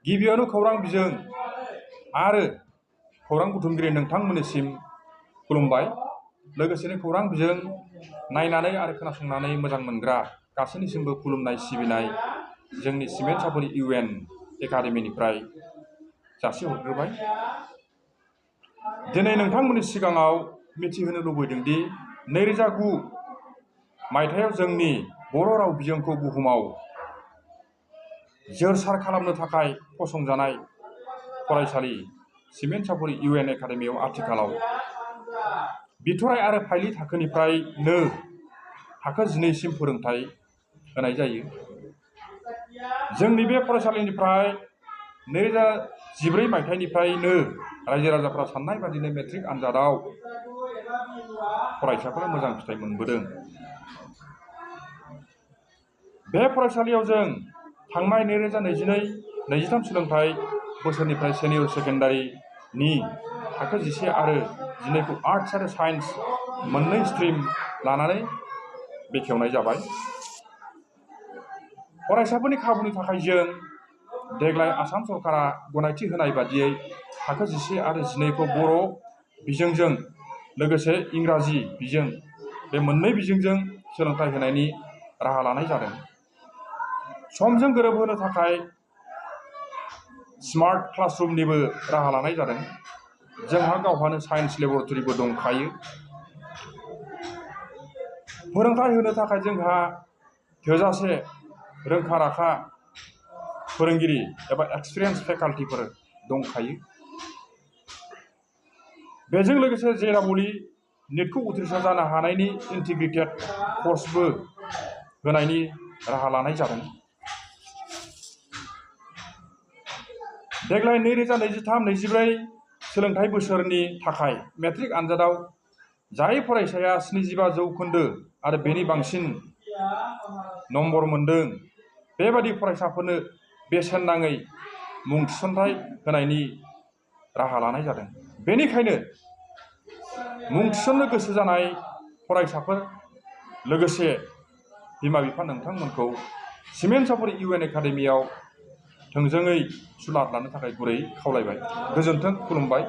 गिबियावनो खौरां बिजों आरो खौरां बुथुमगिरि नोंथांमोननिसिम खुलुमबाय। लोगोसेनो खौरां बिजों नायनानै आरो खोनासंनानै मोजां मोनग्रा गासैनिसिमबो खुलुमनाय सिबिनाय जोंनि सिमेन्ट सापरि UN एकाडेमिनिफ्राय जासिहरग्रोबाय। दिनै नोंथांमोननि सिगाङाव मिथिहोनो लुबैदों दि 2009 मायथाइयाव जोंनि बर' राव बिजोंखौ बुहुमाव जोरसार खालामनो थाखाय फसंजानाय फरायसालि सिमेन्ट सापरि UN एकाडेमियाव आथिखालाव बिथराइ आरो फाइलि थाखोनिफ्रायनो थाखो 12सिम फोरोंथाय होनाय जायो। जोंनि बे फरायसालिनिफ्राय 2014 मायथाइनिफ्रायनो रायजो राजाफ्रा साननाय बादिनो मेट्रिक आनजादाव फरायसाफोरा मोजां फिथाइ मोनबोदों। बे फरायसालियाव जों थांनाय 2022-23 सोलोंथाइ बोसोरनिफ्राय सेनियर सेकेन्डारिनि थाखो 11 आरो 12 खौ आर्ट्स आरो साइन्स मोननै स्ट्रिम लानानै बेखेवनाय जाबाय। फरायसाफोरनि खाबुनि थाखाय जों देग्लाय आसाम सरकारा गनायथि होनाय बादियै थाखो 11 आरो 12 खौ बर' बिजोंजों लोगोसे इंराजि बिजों बे मोननै बिजोंजों सोलोंथाइ होनायनि राहा लानाय जादों। समजों गोरोबहोनो थाखाय स्मार्ट क्लासरुमनिबो राहा लानाय जादों। जोंहा गावहानो साइन्स लेबरेटरिबो दंखायो। फोरोंथाय होनो थाखाय जोंहा थोजासे रोंखा-राखा फोरोंगिरि एबा एक्सपिरियेन्स फेकाल्टिफोर दंखायो। बेजों लोगोसे जेराबलि नेटखौ उथ्रिसार जानो हानायनि इन्टिग्रेटेड कर्सबो होनायनि राहा लानाय जादों। देग्लाय 2023-24 सोलोंथाइ बोसोरनि थाखाय मेट्रिक आनजादाव जाय फरायसाया 75 जौखोन्दो आरो बेनि बांसिन नम्बर मोनदों, बेबादि फरायसाफोरनो बेसेन नाङै मुं थिसनथाय होनायनि राहा लानाय जादों। बेनिखायनो मुं थिसननो गोसो जानाय फरायसाफोर लोगोसे बिमा-बिफा नोंथांमोनखौ सिमेन्ट सापरि UN एकाडेमियाव थोंजोङै सुलाद लानो थाखाय गुरै खावलायबाय। गोजोन्थों, खुलुमबाय।